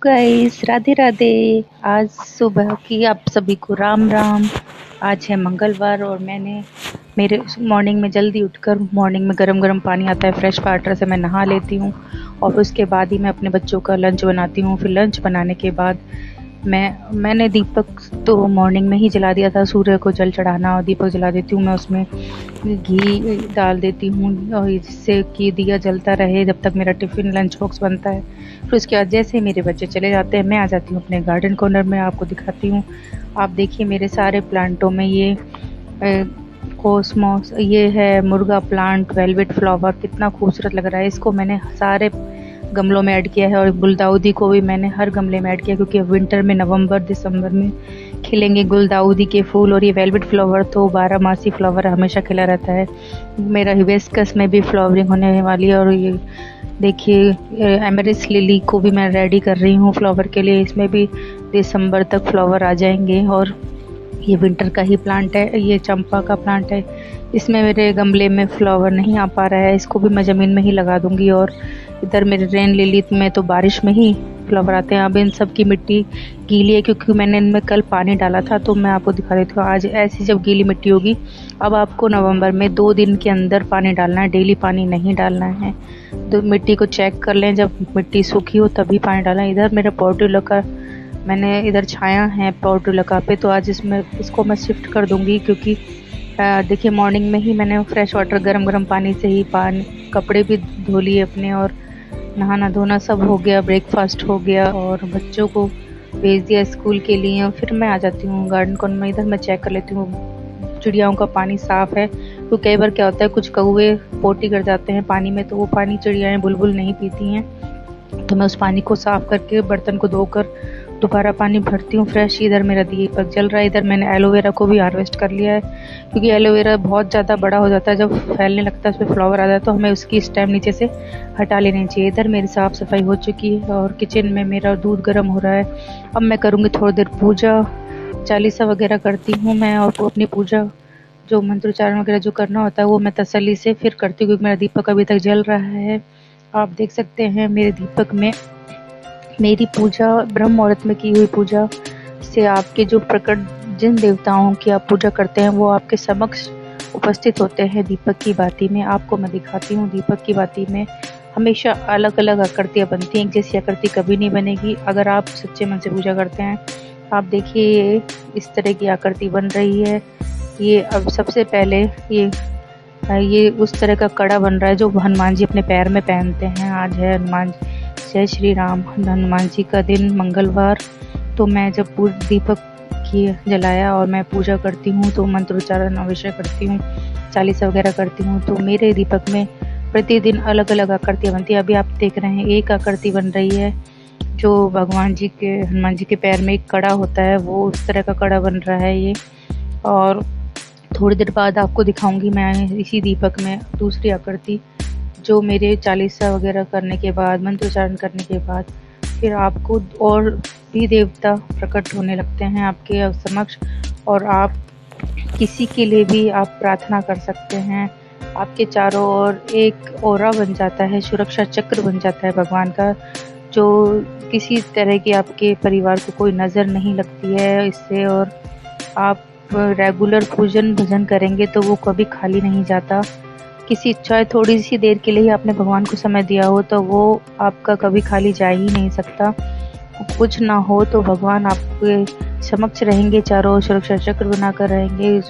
Guys, Radhe Radhe. आज सुबह की आप सभी को राम राम। आज है मंगलवार और मैंने मेरे मॉर्निंग में जल्दी उठकर मॉर्निंग में गरम गरम पानी आता है फ्रेश वाटर से मैं नहा लेती हूँ और उसके बाद ही मैं अपने बच्चों का लंच बनाती हूँ। फिर लंच बनाने के बाद मैंने दीपक तो मॉर्निंग में ही जला दिया था। सूर्य को जल चढ़ाना और दीपक जला देती हूँ मैं, उसमें घी डाल देती हूँ और जिससे कि दिया जलता रहे जब तक मेरा टिफ़िन लंच बॉक्स बनता है। फिर उसके बाद जैसे ही मेरे बच्चे चले जाते हैं मैं आ जाती हूँ अपने गार्डन कॉर्नर में, आपको दिखाती हूँ। आप देखिए मेरे सारे प्लांटों में ये कोसमॉस, ये है मुर्गा प्लांट, वेलवेट फ्लावर, कितना खूबसूरत लग रहा है। इसको मैंने सारे गमलों में ऐड किया है और गुलदाउदी को भी मैंने हर गमले में ऐड किया क्योंकि अब विंटर में नवंबर दिसंबर में खिलेंगे गुलदाउदी के फूल। और ये वेलवेट फ्लावर तो 12 मासी फ्लावर हमेशा खिला रहता है। मेरा हिबिस्कस में भी फ्लावरिंग होने वाली है। और ये देखिए एमेरिस लिली को भी मैं रेडी कर रही हूँ फ्लावर के लिए, इसमें भी दिसंबर तक फ्लावर आ जाएंगे। और ये विंटर का ही प्लांट है, ये चंपा का प्लांट है, इसमें मेरे गमले में फ्लावर नहीं आ पा रहा है, इसको भी मैं ज़मीन में ही लगा दूंगी। और इधर मेरे रेन लिली में तो बारिश में ही फ्लावर आते हैं। अब इन सब की मिट्टी गीली है क्योंकि मैंने इनमें कल पानी डाला था, तो मैं आपको दिखा देती हूँ। आज ऐसी जब गीली मिट्टी होगी, अब आपको नवंबर में 2 दिन के अंदर पानी डालना है, डेली पानी नहीं डालना है। तो मिट्टी को चेक कर लें, जब मिट्टी सूखी हो तभी पानी डालें। इधर मेरा पोर्टुला का मैंने इधर छाया है पोर्टुला पे, तो आज इसको मैं शिफ्ट कर दूंगी क्योंकि देखिए मॉर्निंग में ही मैंने फ्रेश वाटर गरम गरम पानी से ही कपड़े भी धो लिए अपने और नहाना धोना सब हो गया, ब्रेकफास्ट हो गया और बच्चों को भेज दिया स्कूल के लिए। फिर मैं आ जाती हूँ गार्डन कॉर्नर में। इधर मैं चेक कर लेती हूँ चिड़ियाओं का पानी साफ़ है, तो कई बार क्या होता है कुछ कौवे पोटी कर जाते हैं पानी में, तो वो पानी चिड़ियाएँ बुलबुल नहीं पीती हैं, तो मैं उस पानी को साफ़ करके बर्तन को धोकर दोबारा पानी भरती हूँ फ्रेश। इधर मेरा दीपक जल रहा है। इधर मैंने एलोवेरा को भी हार्वेस्ट कर लिया है क्योंकि एलोवेरा बहुत ज़्यादा बड़ा हो जाता है, जब फैलने लगता है उसमें फ्लावर आ जाता है, तो हमें उसकी स्टेम नीचे से हटा लेनी चाहिए। इधर मेरी साफ़ सफाई हो चुकी है और किचन में मेरा दूध गर्म हो रहा है। अब मैं करूँगी थोड़ी देर पूजा, चालीसा वगैरह करती हूँ मैं, और अपनी पूजा जो मंत्रोच्चारण वगैरह जो करना होता है वो मैं तसल्ली से फिर करती हूँ क्योंकि मेरा दीपक अभी तक जल रहा है। आप देख सकते हैं मेरे दीपक में मेरी पूजा ब्रह्म मुहूर्त में की हुई पूजा से आपके जो प्रकट जिन देवताओं की आप पूजा करते हैं वो आपके समक्ष उपस्थित होते हैं दीपक की बाती में। आपको मैं दिखाती हूँ दीपक की बाती में हमेशा अलग अलग आकृतियाँ बनती हैं, एक जैसी आकृति कभी नहीं बनेगी अगर आप सच्चे मन से पूजा करते हैं। आप देखिए इस तरह की आकृति बन रही है। ये अब सबसे पहले ये उस तरह का कड़ा बन रहा है जो हनुमान जी अपने पैर में पहनते हैं। आज है जय श्री राम, हनुमान जी का दिन, मंगलवार। तो मैं जब दीपक की जलाया और मैं पूजा करती हूँ तो मंत्रोच्चारण अवश्य करती हूँ, चालीसा वगैरह करती हूँ, तो मेरे दीपक में प्रतिदिन अलग अलग आकृतियाँ बनती है। अभी आप देख रहे हैं एक आकृति बन रही है जो भगवान जी के हनुमान जी के पैर में एक कड़ा होता है, वो उस तरह का कड़ा बन रहा है ये। और थोड़ी देर बाद आपको दिखाऊंगी मैं इसी दीपक में दूसरी आकृति जो मेरे चालीसा वगैरह करने के बाद, मंत्रोच्चारण करने के बाद फिर आपको और भी देवता प्रकट होने लगते हैं आपके समक्ष, और आप किसी के लिए भी आप प्रार्थना कर सकते हैं। आपके चारों ओर एक ऑरा बन जाता है, सुरक्षा चक्र बन जाता है भगवान का, जो किसी तरह की आपके परिवार को कोई नज़र नहीं लगती है इससे। और आप रेगुलर पूजन भजन करेंगे तो वो कभी खाली नहीं जाता। किसी इच्छा थोड़ी सी देर के लिए ही आपने भगवान को समय दिया हो तो वो आपका कभी खाली जा ही नहीं सकता। कुछ ना हो तो भगवान आपके समक्ष रहेंगे, चारों ओर सुरक्षा चक्र बनाकर रहेंगे।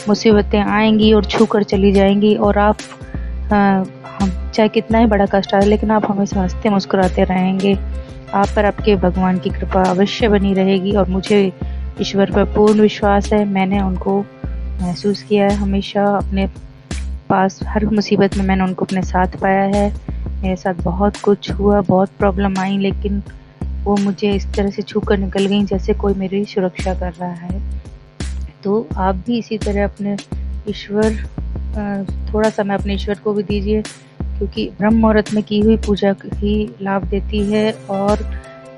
मुसीबतें आएंगी और छू कर चली जाएंगी और आप हम चाहे कितना ही बड़ा कष्ट आए लेकिन आप हमेशा हंसते मुस्कुराते रहेंगे। आप पर आपके भगवान की कृपा अवश्य बनी रहेगी और मुझे ईश्वर पर पूर्ण विश्वास है। मैंने उनको महसूस किया है हमेशा अपने पास, हर मुसीबत में मैंने उनको अपने साथ पाया है। मेरे साथ बहुत कुछ हुआ, बहुत प्रॉब्लम आई, लेकिन वो मुझे इस तरह से छू कर निकल गई जैसे कोई मेरी सुरक्षा कर रहा है। तो आप भी इसी तरह अपने ईश्वर थोड़ा समय अपने ईश्वर को भी दीजिए क्योंकि ब्रह्म मुहूर्त में की हुई पूजा ही लाभ देती है। और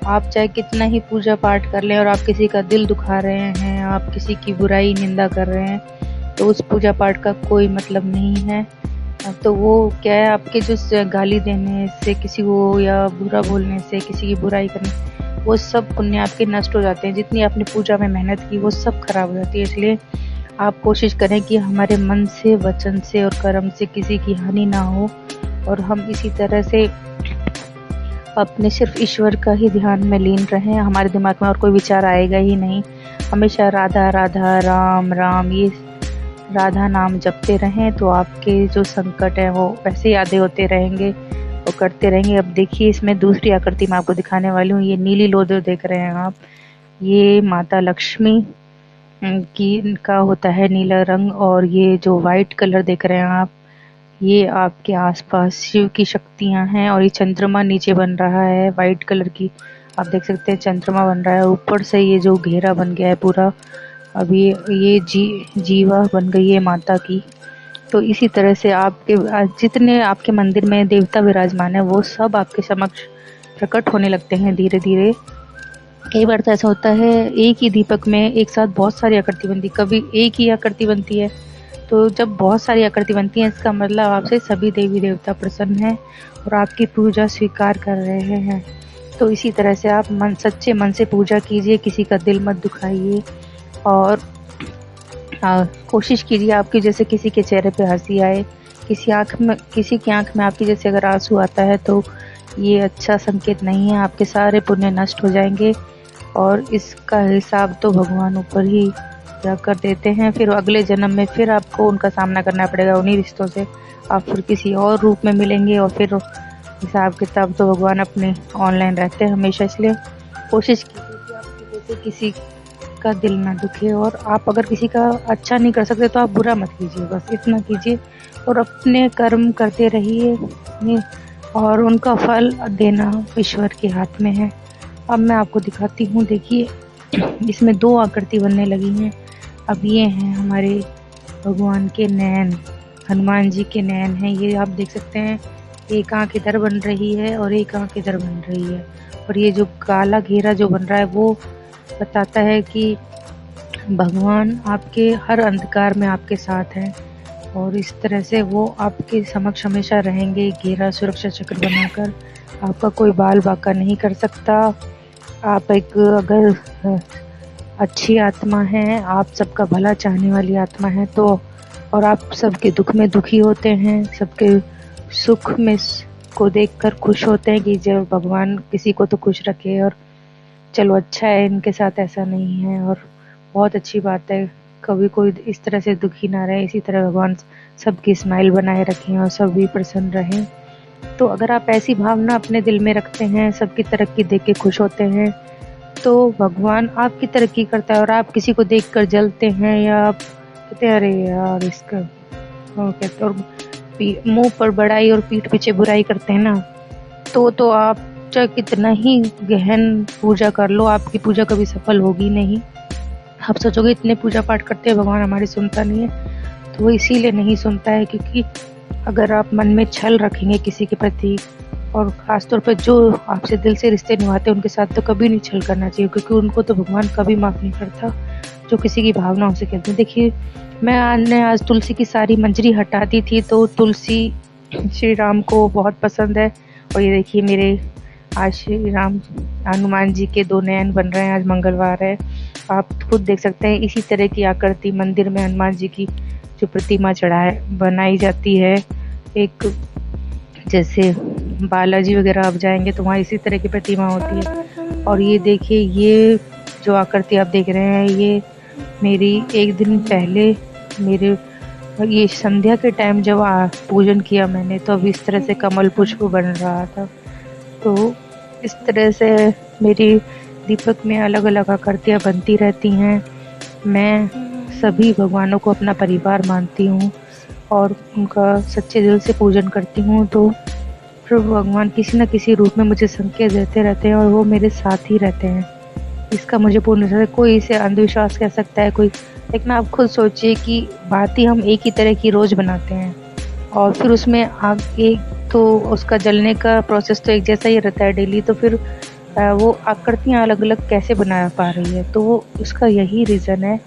आप चाहे कितना ही पूजा पाठ कर लें और आप किसी का दिल दुखा रहे हैं, आप किसी की बुराई निंदा कर रहे हैं, तो उस पूजा पाठ का कोई मतलब नहीं है। तो वो क्या है, आपके जो गाली देने से किसी को या बुरा बोलने से, किसी की बुराई करने, वो सब पुण्य आपके नष्ट हो जाते हैं। जितनी आपने पूजा में मेहनत की वो सब खराब हो जाती है। इसलिए आप कोशिश करें कि हमारे मन से, वचन से और कर्म से किसी की हानि ना हो, और हम इसी तरह से अपने सिर्फ ईश्वर का ही ध्यान में लीन रहें। हमारे दिमाग में और कोई विचार आएगा ही नहीं। हमेशा राधा राधा, राम राम, ये राधा नाम जपते रहें तो आपके जो संकट है वो वैसे यादें होते रहेंगे, वो करते रहेंगे। अब देखिए, इसमें दूसरी आकृति मैं आपको दिखाने वाली हूँ। ये नीली लोदो देख रहे हैं आप, ये माता लक्ष्मी की का होता है नीला रंग, और ये जो वाइट कलर देख रहे हैं आप, ये आपके आसपास शिव की शक्तियां हैं। और ये चंद्रमा नीचे बन रहा है वाइट कलर की, आप देख सकते हैं चंद्रमा बन रहा है। ऊपर से ये जो घेरा बन गया है पूरा, अब ये जीवा बन गई है माता की। तो इसी तरह से आपके जितने आपके मंदिर में देवता विराजमान है वो सब आपके समक्ष प्रकट होने लगते हैं धीरे धीरे। कई बार तो ऐसा होता है एक ही दीपक में एक साथ बहुत सारी आकृति बनती, कभी एक ही आकृति बनती है। तो जब बहुत सारी आकृति बनती है, इसका मतलब आपसे सभी देवी देवता प्रसन्न हैं और आपकी पूजा स्वीकार कर रहे हैं। तो इसी तरह से आप सच्चे मन से पूजा कीजिए, किसी का दिल मत दुखाइए, और कोशिश कीजिए आपकी जैसे किसी के चेहरे पे हंसी आए, किसी की आंख में आपकी जैसे अगर आंसू आता है तो ये अच्छा संकेत नहीं है। आपके सारे पुण्य नष्ट हो जाएंगे और इसका हिसाब तो भगवान ऊपर ही कर देते हैं। फिर अगले जन्म में फिर आपको उनका सामना करना पड़ेगा, उन्हीं रिश्तों से आप फिर किसी और रूप में मिलेंगे, और फिर हिसाब किताब तो भगवान अपने ऑनलाइन रहते हैं हमेशा। इसलिए कोशिश कीजिए कि आपकी जैसे किसी का दिल ना दुखे, और आप अगर किसी का अच्छा नहीं कर सकते तो आप बुरा मत कीजिए, बस इतना कीजिए और अपने कर्म करते रहिए, और उनका फल देना ईश्वर के हाथ में है। अब मैं आपको दिखाती हूँ, देखिए इसमें दो आकृति बनने लगी हैं। अब ये हैं हमारे भगवान के नैन, हनुमान जी के नैन हैं। ये आप देख सकते हैं, एक आंख इधर बन रही है और एक आंख इधर बन रही है, और ये जो काला घेरा जो बन रहा है वो बताता है कि भगवान आपके हर अंधकार में आपके साथ हैं, और इस तरह से वो आपके समक्ष हमेशा रहेंगे, घेरा सुरक्षा चक्र बनाकर। आपका कोई बाल बाका नहीं कर सकता। आप एक अगर अच्छी आत्मा है, आप सबका भला चाहने वाली आत्मा है, तो और आप सबके दुख में दुखी होते हैं, सबके सुख में को देखकर खुश होते हैं कि जब भगवान किसी को तो खुश रखे, और चलो अच्छा है इनके साथ ऐसा नहीं है, और बहुत अच्छी बात है, कभी कोई इस तरह से दुखी ना रहे। इसी तरह भगवान सबकी स्माइल बनाए रखें और सब भी प्रसन्न रहें। तो अगर आप ऐसी भावना अपने दिल में रखते हैं, सबकी तरक्की देख के खुश होते हैं, तो भगवान आपकी तरक्की करता है। और आप किसी को देखकर जलते हैं या आप कहते हैं अरे यार इसका कहते, और मुंह पर बड़ाई और पीठ पीछे बुराई करते हैं ना, तो आप चाहे कितना ही गहन पूजा कर लो, आपकी पूजा कभी सफल होगी नहीं। आप सोचोगे इतने पूजा पाठ करते हैं भगवान हमारी सुनता नहीं है, तो वो इसीलिए नहीं सुनता है क्योंकि अगर आप मन में छल रखेंगे किसी के प्रति, और खासतौर पर जो आपसे दिल से रिश्ते निभाते हैं उनके साथ तो कभी नहीं छल करना चाहिए, क्योंकि उनको तो भगवान कभी माफ़ नहीं करता जो किसी की भावनाओं से कहते हैं। देखिए मैं आज तुलसी की सारी मंजरी हटा दी थी, तो तुलसी श्री राम को बहुत पसंद है। और ये देखिए मेरे आज श्री राम हनुमान जी के दो नयन बन रहे हैं, आज मंगलवार है, आप खुद देख सकते हैं। इसी तरह की आकृति मंदिर में हनुमान जी की जो प्रतिमा बनाई जाती है, एक जैसे बालाजी वगैरह आप जाएंगे तो वहाँ इसी तरह की प्रतिमा होती है। और ये देखिए, ये जो आकृति आप देख रहे हैं, ये मेरी एक दिन पहले मेरे ये संध्या के टाइम जब पूजन किया मैंने, तो अब इस तरह से कमल पुष्प बन रहा था। तो इस तरह से मेरी दीपक में अलग अलग आकृतियाँ बनती रहती हैं। मैं सभी भगवानों को अपना परिवार मानती हूँ और उनका सच्चे दिल से पूजन करती हूँ। तो प्रभु भगवान किसी न किसी रूप में मुझे संकेत देते रहते हैं और वो मेरे साथ ही रहते हैं। इसका मुझे पूर्ण तरह कोई इसे अंधविश्वास कह सकता है कोई, लेकिन आप खुद सोचिए कि बाती हम एक ही तरह की रोज़ बनाते हैं और फिर उसमें आग एक तो उसका जलने का प्रोसेस तो एक जैसा ही रहता है डेली, तो फिर वो आकृतियाँ अलग अलग कैसे बना पा रही है। तो वो उसका यही रीज़न है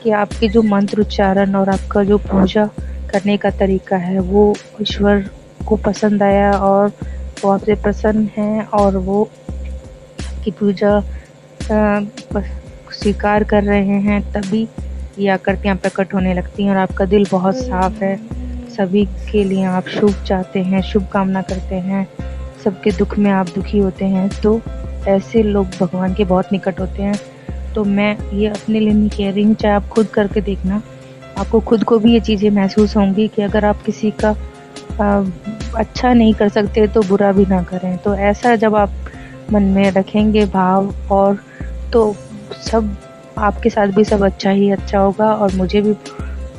कि आपके जो मंत्र उच्चारण और आपका जो पूजा करने का तरीका है वो ईश्वर को पसंद आया और वो आपसे प्रसन्न हैं और वो की पूजा स्वीकार कर रहे हैं, तभी ये आकृतियाँ प्रकट होने लगती हैं। और आपका दिल बहुत साफ है, सभी के लिए आप शुभ चाहते हैं, शुभ कामना करते हैं, सबके दुख में आप दुखी होते हैं, तो ऐसे लोग भगवान के बहुत निकट होते हैं। तो मैं ये अपने लिए नहीं कह रही हूँ, चाहे आप खुद करके देखना, आपको खुद को भी ये चीज़ें महसूस होंगी कि अगर आप किसी का अच्छा नहीं कर सकते तो बुरा भी ना करें। तो ऐसा जब आप मन में रखेंगे भाव, और तो सब आपके साथ भी सब अच्छा ही अच्छा होगा। और मुझे भी,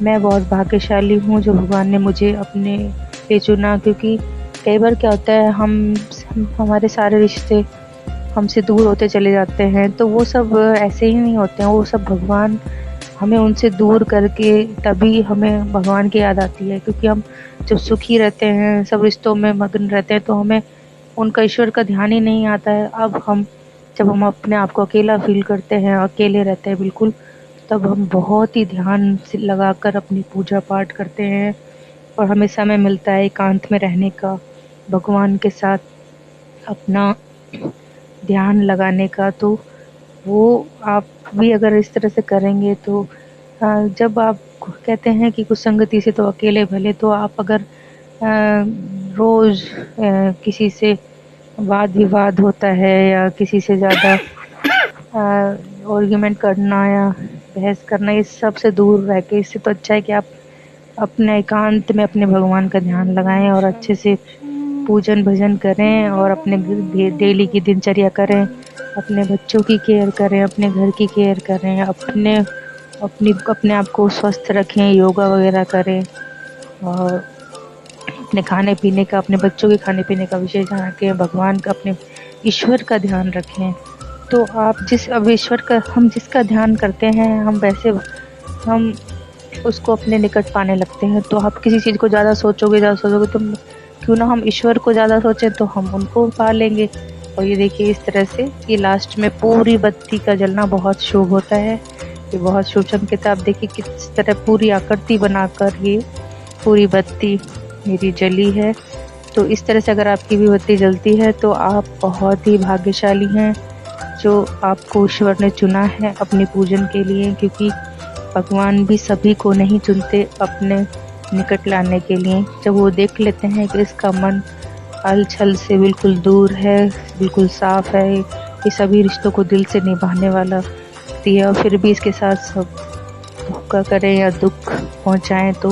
मैं बहुत भाग्यशाली हूँ जो भगवान ने मुझे अपने लिए चुना, क्योंकि कई बार क्या होता है हमारे सारे रिश्ते हमसे दूर होते चले जाते हैं, तो वो सब ऐसे ही नहीं होते हैं, वो सब भगवान हमें उनसे दूर करके, तभी हमें भगवान की याद आती है। क्योंकि हम जब सुखी रहते हैं, सब रिश्तों में मग्न रहते हैं, तो हमें उनका, ईश्वर का ध्यान ही नहीं आता है। अब जब हम अपने आप को अकेला फील करते हैं, अकेले रहते हैं बिल्कुल, तब हम बहुत ही ध्यान से लगाकर अपनी पूजा पाठ करते हैं, और हमें समय मिलता है एकांत में रहने का, भगवान के साथ अपना ध्यान लगाने का। तो वो आप भी अगर इस तरह से करेंगे तो जब आप कहते हैं कि कुछ संगति से तो अकेले भले, तो आप अगर रोज़ किसी से वाद विवाद होता है, या किसी से ज़्यादा आर्ग्यूमेंट करना या बहस करना, इस सब से दूर रह के, इससे तो अच्छा है कि आप अपने एकांत में अपने भगवान का ध्यान लगाएं, और अच्छे से पूजन भजन करें, और अपने डेली की दिनचर्या करें, अपने बच्चों की केयर करें, अपने घर की केयर करें, अपने आप को स्वस्थ रखें, योगा वगैरह करें, और अपने खाने पीने का, अपने बच्चों के खाने पीने का विशेष ध्यान रखें, भगवान का, अपने ईश्वर का ध्यान रखें। तो आप हम जिसका ध्यान करते हैं, हम उसको अपने निकट पाने लगते हैं। तो आप किसी चीज़ को ज़्यादा सोचोगे तो क्यों ना हम ईश्वर को ज़्यादा सोचें, तो हम उनको पा लेंगे। और ये देखिए, इस तरह से ये लास्ट में पूरी बत्ती का जलना बहुत शुभ होता है, ये बहुत शुभ संकेत। आप देखिए किस तरह पूरी आकृति बनाकर ये पूरी बत्ती मेरी जली है। तो इस तरह से अगर आपकी भी बत्ती जलती है, तो आप बहुत ही भाग्यशाली हैं जो आपको ईश्वर ने चुना है अपने पूजन के लिए। क्योंकि भगवान भी सभी को नहीं चुनते अपने निकट लाने के लिए। जब वो देख लेते हैं कि इसका मन अलछल से बिल्कुल दूर है, बिल्कुल साफ है, ये सभी रिश्तों को दिल से निभाने वाला व्यक्ति है, और फिर भी इसके साथ सब धोखा करें या दुख पहुंचाएं, तो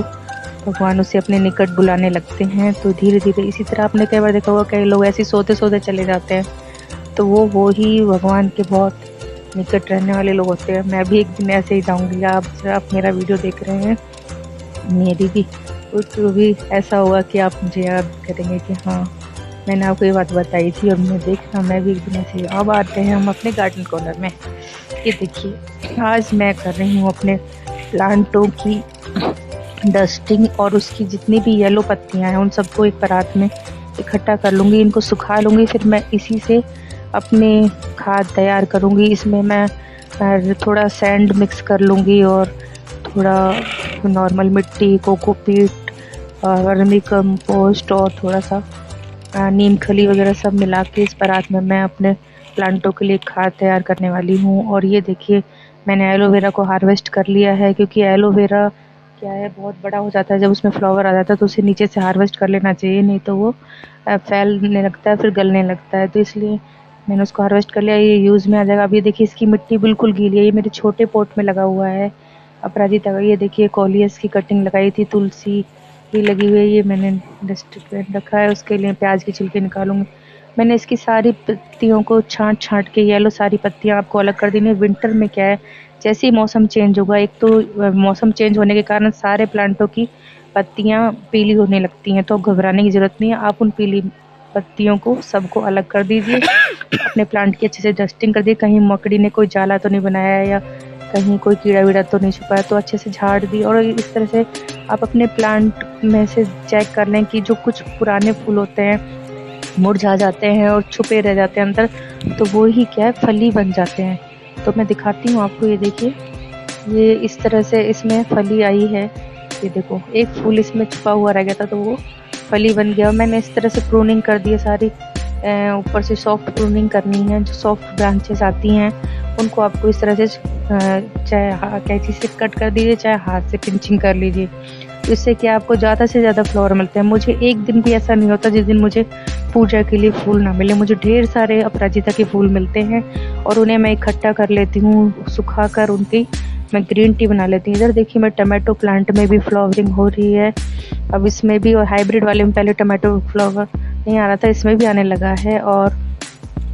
भगवान उसे अपने निकट बुलाने लगते हैं। तो धीरे धीरे, इसी तरह आपने कई बार देखा होगा, कई लोग ऐसे सोते सोते चले जाते हैं, तो वो ही भगवान के बहुत निकट रहने वाले लोग होते हैं। मैं भी एक दिन ऐसे ही जाऊंगी। आप मेरा वीडियो देख रहे हैं, मेरी भी तो भी ऐसा होगा कि आप मुझे याद करेंगे कि हाँ, मैंने आपको ये बात बताई थी, और मैं देखना, मैं भी एक दिन ऐसे। अब आते हैं हम अपने गार्डन कॉर्नर में। ये देखिए, आज मैं कर रही हूँ अपने प्लांटों की डस्टिंग, और उसकी जितनी भी येलो पत्तियाँ हैं उन सबको एक परात में इकट्ठा कर लूँगी, इनको सुखा लूँगी। फिर मैं इसी से अपने खाद तैयार करूँगी। इसमें मैं थोड़ा सैंड मिक्स कर लूँगी, और थोड़ा नॉर्मल मिट्टी, कोकोपीट, वर्मी कंपोस्ट, और थोड़ा सा नीम खली वगैरह सब मिला के इस परात में मैं अपने प्लांटों के लिए खाद तैयार करने वाली हूँ। और ये देखिए, मैंने एलोवेरा को हार्वेस्ट कर लिया है, क्योंकि एलोवेरा क्या है, बहुत बड़ा हो जाता है जब उसमें फ्लावर आ जाता है, तो उसे नीचे से हार्वेस्ट कर लेना चाहिए, नहीं तो वो फैलने लगता है, फिर गलने लगता है। तो इसलिए मैंने उसको हार्वेस्ट कर लिया, ये यूज़ में आ जाएगा। अब ये देखिए, इसकी मिट्टी बिल्कुल गीली है, ये मेरे छोटे पॉट में लगा हुआ है अपराजिता का। ये देखिए, कोलियस की कटिंग लगाई थी, तुलसी भी लगी हुई है, ये मैंने डस्टबिन रखा है, उसके लिए प्याज की छिलके निकालूंगी। मैंने इसकी सारी पत्तियों को छांट के, येलो सारी पत्तियां आपको अलग कर देनी है। विंटर में क्या है, जैसे ही मौसम चेंज होगा, एक तो मौसम चेंज होने के कारण सारे प्लांटों की पत्तियां पीली होने लगती हैं, तो घबराने की ज़रूरत नहीं है। आप उन पीली पत्तियों को सबको अलग कर दीजिए, अपने प्लांट की अच्छे से डस्टिंग कर दीजिए, कहीं मकड़ी ने कोई जाला तो नहीं बनाया है, या कहीं कोई कीड़ा वीड़ा तो नहीं छुपा है, तो अच्छे से झाड़ दी। और इस तरह से आप अपने प्लांट में से चेक कर लें कि जो कुछ पुराने फूल होते हैं मुरझा जाते हैं और छुपे रह जाते हैं अंदर, तो वो ही क्या है, फली बन जाते हैं। तो मैं दिखाती हूँ आपको, ये देखिए, ये इस तरह से इसमें फली आई है। ये देखो, एक फूल इसमें छुपा हुआ रह गया था, तो वो फली बन गया। मैंने इस तरह से प्रूनिंग कर दी है सारी, ऊपर से सॉफ्ट प्रूनिंग करनी है। जो सॉफ्ट ब्रांचेस आती हैं उनको आपको इस तरह से चाहे कैंची से कट कर दीजिए, चाहे हाथ से पिंचिंग कर लीजिए। तो इससे क्या आपको ज़्यादा से ज़्यादा फ्लावर मिलते हैं। मुझे एक दिन भी ऐसा नहीं होता जिस दिन मुझे पूजा के लिए फूल ना मिले। मुझे ढेर सारे अपराजिता के फूल मिलते हैं और उन्हें मैं इकट्ठा कर लेती हूँ, सुखा कर उनकी मैं ग्रीन टी बना लेती हूँ। इधर देखिए मैं टमाटो प्लांट में भी फ्लावरिंग हो रही है अब इसमें भी, और हाइब्रिड वाले में पहले टमाटो फ्लावर नहीं आ रहा था, इसमें भी आने लगा है। और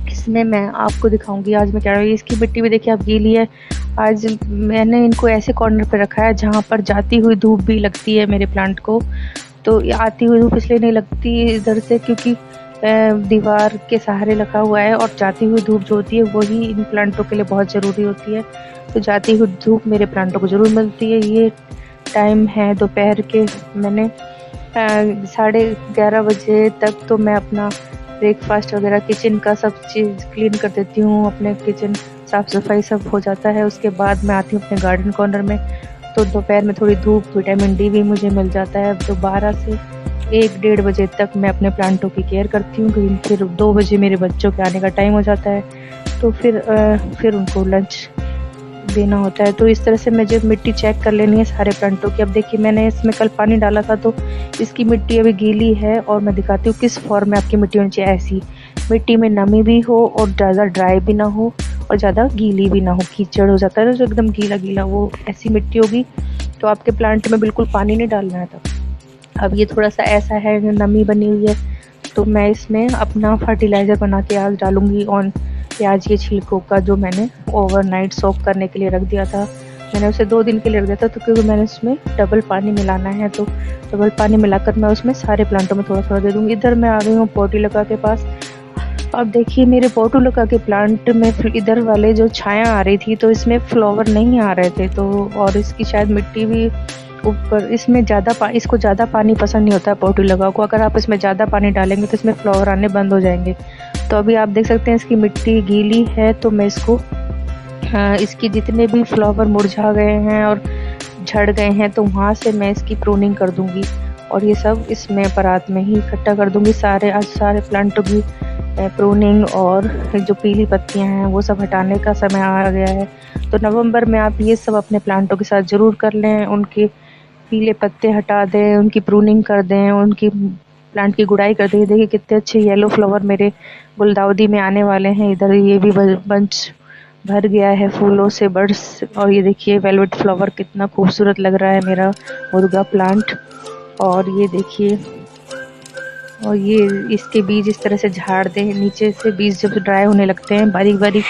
इसमें मैं आपको दिखाऊंगी आज मैं क्या रही। इसकी मिट्टी भी देखिए आप गीली है। आज मैंने इनको ऐसे कॉर्नर पे रखा है जहाँ पर जाती हुई धूप भी लगती है मेरे प्लांट को। तो आती हुई धूप इसलिए नहीं लगती इधर से क्योंकि दीवार के सहारे लगा हुआ है, और जाती हुई धूप जो होती है वही इन प्लांटों के लिए बहुत ज़रूरी होती है। तो जाती हुई धूप मेरे प्लांटों को ज़रूर मिलती है। ये टाइम है दोपहर के, मैंने 11:30 बजे तक तो मैं अपना ब्रेकफास्ट वगैरह किचन का सब चीज़ क्लीन कर देती हूँ। अपने किचन साफ़ सफाई सब हो जाता है। उसके बाद मैं आती हूँ अपने गार्डन कॉर्नर में। तो दोपहर में थोड़ी धूप, विटामिन डी भी मुझे मिल जाता है। तो 12 से 1-1:30 बजे तक मैं अपने प्लांटों की केयर करती हूँ, क्योंकि फिर 2 बजे मेरे बच्चों के आने का टाइम हो जाता है। तो फिर उनको लंच देना होता है। तो इस तरह से मुझे मिट्टी चेक कर लेनी है सारे प्लांटों की। अब देखिए मैंने इसमें कल पानी डाला था तो इसकी मिट्टी अभी गीली है, और मैं दिखाती हूँ किस फॉर्म में आपकी मिट्टी होनी चाहिए। ऐसी मिट्टी में नमी भी हो और ज़्यादा ड्राई भी ना हो और ज़्यादा गीली भी ना हो। कीचड़ हो जाता है जो एकदम गीला गीला, वो ऐसी मिट्टी होगी। तो आपके प्लांट में बिल्कुल पानी नहीं डालना है तब। अब ये थोड़ा सा ऐसा है, नमी बनी हुई है, तो मैं इसमें अपना फर्टिलाइज़र बना के आज डालूँगी ऑन प्याज के छिलकों का, जो मैंने ओवरनाइट सोक करने के लिए रख दिया था। मैंने उसे 2 दिन के लिए रख दिया था, तो क्योंकि मैंने उसमें डबल पानी मिलाना है, तो डबल पानी मिलाकर मैं उसमें सारे प्लांटों में थोड़ा थोड़ा दे दूँगी। इधर मैं आ गई हूँ पोर्टुलका के पास। अब देखिए मेरे पोर्टुलका के प्लांट में इधर वाले जो छाया आ रही थी, तो इसमें फ्लावर नहीं आ रहे थे। तो और इसकी शायद मिट्टी भी ऊपर, इसमें इसको ज़्यादा पानी पसंद नहीं होता है पोर्टुलका को। अगर आप इसमें ज़्यादा पानी डालेंगे तो इसमें फ्लावर आने बंद हो जाएंगे। तो अभी आप देख सकते हैं इसकी मिट्टी गीली है, तो मैं इसको इसकी जितने भी फ्लावर मुरझा गए हैं और झड़ गए हैं, तो वहाँ से मैं इसकी प्रूनिंग कर दूंगी और ये सब इसमें परात में ही इकट्ठा कर दूंगी। आज सारे प्लांटों की प्रूनिंग और जो पीली पत्तियां हैं वो सब हटाने का समय आ गया है। तो नवंबर में आप ये सब अपने प्लांटों के साथ ज़रूर कर लें। उनके पीले पत्ते हटा दें, उनकी प्रूनिंग कर दें, उनकी प्लांट की गुड़ाई कर दें। देखिए कितने अच्छे येलो फ्लावर मेरे गुलदाउदी में आने वाले हैं। इधर ये भी बंच भर गया है फूलों से, बर्ड्स। और ये देखिए वेलवेट फ्लावर कितना खूबसूरत लग रहा है मेरा मुर्गा प्लांट। और ये देखिए, और ये इसके बीज इस तरह से झाड़ दें नीचे से। बीज जब ड्राई होने लगते हैं, बारीक बारीक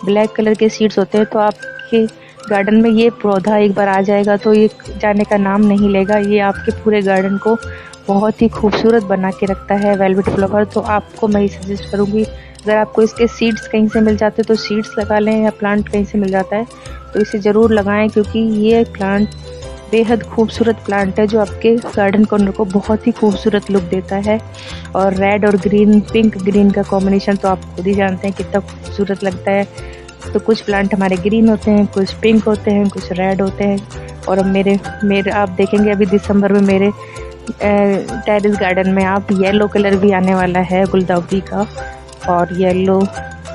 ब्लैक कलर के सीड्स होते हैं, तो आपके गार्डन में ये पौधा एक बार आ जाएगा तो ये जाने का नाम नहीं लेगा। ये आपके पूरे गार्डन को बहुत ही खूबसूरत बना के रखता है वेलवेट फ्लावर। तो आपको मैं ये सजेस्ट करूँगी, अगर आपको इसके सीड्स कहीं से मिल जाते तो सीड्स लगा लें, या प्लांट कहीं से मिल जाता है तो इसे ज़रूर लगाएं, क्योंकि ये प्लांट बेहद खूबसूरत प्लांट है जो आपके गार्डन कॉर्नर को बहुत ही खूबसूरत लुक देता है। और रेड और ग्रीन, पिंक ग्रीन का कॉम्बिनेशन तो आप खुद ही जानते हैं कितना खूबसूरत लगता है। तो कुछ प्लांट हमारे ग्रीन होते हैं, कुछ पिंक होते हैं, कुछ रेड होते हैं। और अब मेरे आप देखेंगे अभी दिसंबर में मेरे टेरेस गार्डन में आप येलो कलर भी आने वाला है गुलदाउदी का। और yellow,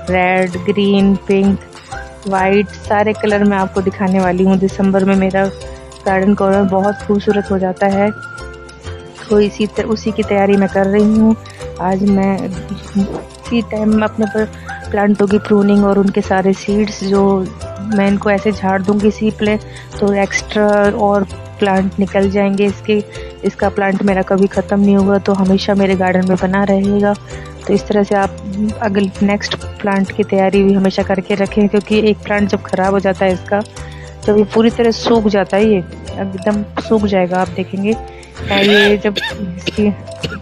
red, green, pink, white सारे कलर मैं आपको दिखाने वाली हूँ। दिसंबर में मेरा गार्डन कॉर्नर बहुत खूबसूरत हो जाता है। तो उसी की तैयारी मैं कर रही हूँ। आज मैं इसी टाइम अपने प्लांटों की प्रूनिंग और उनके सारे सीड्स जो मैं इनको ऐसे झाड़ दूँगी इसी प्ले, तो एक्स्ट्रा और प्लांट निकल जाएंगे इसका प्लांट मेरा कभी ख़त्म नहीं होगा, तो हमेशा मेरे गार्डन में बना रहेगा। तो इस तरह से आप अगले नेक्स्ट प्लांट की तैयारी भी हमेशा करके रखें, क्योंकि एक प्लांट जब ख़राब हो जाता है इसका, जब ये पूरी तरह सूख जाता है, ये एकदम सूख जाएगा, आप देखेंगे ये जब इसकी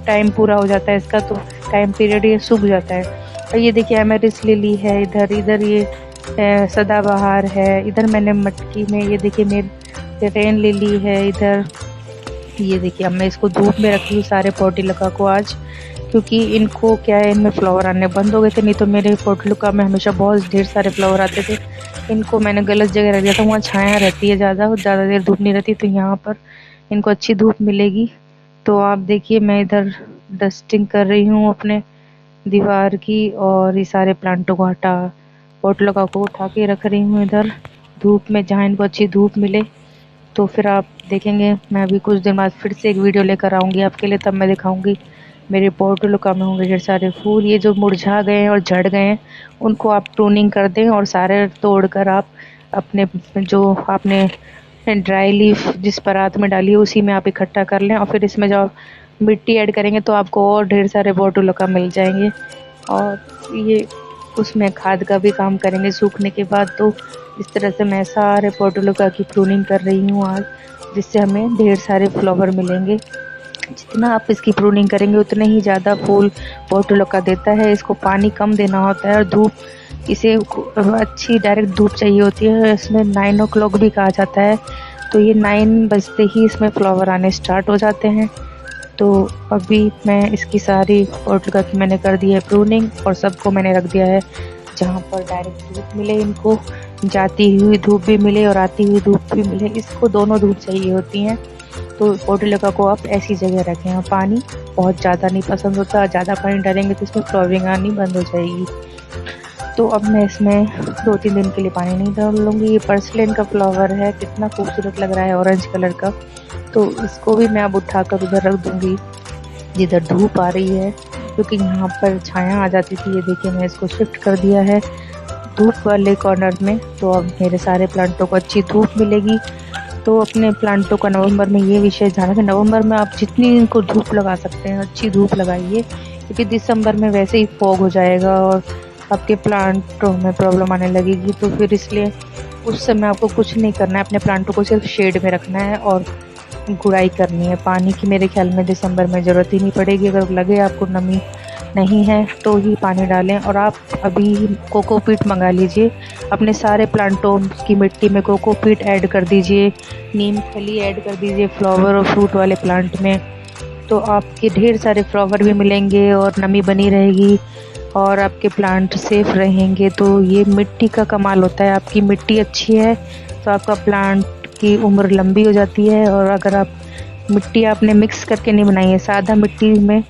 टाइम पूरा हो जाता है इसका, तो टाइम पीरियड ये सूख जाता है। और ये देखिए एमेरिस लिली है, इधर ये सदाबहार है, इधर मैंने मटकी में ये देखिए मेरे रेन लिली है। इधर ये देखिए अब मैं इसको धूप में रखी हूँ सारे पोर्टुलका को आज, क्योंकि इनको क्या है, इनमें फ्लावर आने बंद हो गए थे। नहीं तो मेरे पोर्टुलका में हमेशा बहुत ढेर सारे फ्लावर आते थे। इनको मैंने गलत जगह रख दिया था, वहाँ छाया रहती है ज़्यादा देर धूप नहीं रहती, तो यहाँ पर इनको अच्छी धूप मिलेगी। तो आप देखिए मैं इधर डस्टिंग कर रही हूँ अपने दीवार की, और ये सारे प्लांटों को पोटलका को उठा के रख रही हूँ इधर धूप में, जहाँ इनको अच्छी धूप मिले। तो फिर आप देखेंगे मैं अभी कुछ दिन बाद फिर से एक वीडियो लेकर आऊँगी आपके लिए, तब मैं दिखाऊंगी मेरे पोर्टुलका में होंगे ढेर सारे फूल। ये जो मुरझा गए हैं और झड़ गए हैं उनको आप प्रूनिंग कर दें, और सारे तोड़कर आप अपने जो आपने ड्राई लीफ जिस परात में डाली है उसी में आप इकट्ठा कर लें, और फिर इसमें जब मिट्टी ऐड करेंगे तो आपको और ढेर सारे पोर्टुलका मिल जाएंगे। और ये उसमें खाद का भी काम करेंगे सूखने के बाद। तो इस तरह से मैं सारे पोर्टुलका की प्रूनिंग कर रही हूँ आज, जिससे हमें ढेर सारे फ्लावर मिलेंगे। जितना आप इसकी प्रूनिंग करेंगे उतने ही ज़्यादा फूल पोर्टुलका देता है। इसको पानी कम देना होता है, और धूप इसे अच्छी डायरेक्ट धूप चाहिए होती है। इसमें 9 o'clock भी कहा जाता है, तो ये 9 बजते ही इसमें फ्लावर आने स्टार्ट हो जाते हैं। तो अभी मैं इसकी सारी पोर्टुलका की मैंने कर दी है प्रूनिंग, और सबको मैंने रख दिया है जहाँ पर डायरेक्ट धूप मिले, इनको जाती हुई धूप भी मिले और आती हुई धूप भी मिले। इसको दोनों धूप चाहिए होती हैं। तो पोर्टुलका को आप ऐसी जगह रखें, और पानी बहुत ज़्यादा नहीं पसंद होता, ज़्यादा पानी डालेंगे तो इसमें फ्लावरिंग आनी बंद हो जाएगी। तो अब मैं इसमें 2-3 दिन के लिए पानी नहीं डालूंगी। ये पर्सलेन का फ्लावर है, कितना खूबसूरत लग रहा है ऑरेंज कलर का। तो इसको भी मैं अब उठाकर उधर रख दूंगी जिधर धूप आ रही है, क्योंकि यहाँ पर छाया आ जाती थी। ये देखिए मैं इसको शिफ्ट कर दिया है धूप वाले कॉर्नर में, तो अब मेरे सारे प्लांटों को अच्छी धूप मिलेगी। तो अपने प्लांटों का नवंबर में ये विशेष ध्यान रखें, नवंबर में आप जितनी इनको धूप लगा सकते हैं अच्छी धूप लगाइए, क्योंकि दिसंबर में वैसे ही फॉग हो जाएगा और आपके प्लांटों में प्रॉब्लम आने लगेगी। तो फिर इसलिए उस समय आपको कुछ नहीं करना है, अपने प्लांटों को सिर्फ शेड में रखना है और गुड़ाई करनी है। पानी की मेरे ख्याल में दिसंबर में ज़रूरत ही नहीं पड़ेगी। अगर लगे आपको नमी नहीं है तो ही पानी डालें। और आप अभी कोकोपीट मंगा लीजिए, अपने सारे प्लांटों की मिट्टी में कोकोपीट ऐड कर दीजिए, नीम खली ऐड कर दीजिए फ्लावर और फ्रूट वाले प्लांट में। तो आपके ढेर सारे फ्लावर भी मिलेंगे और नमी बनी रहेगी और आपके प्लांट सेफ रहेंगे। तो ये मिट्टी का कमाल होता है। आपकी मिट्टी अच्छी है तो आपका प्लांट की उम्र लंबी हो जाती है। और अगर आप मिट्टी आपने मिक्स करके नहीं बनाई है, सादा मिट्टी में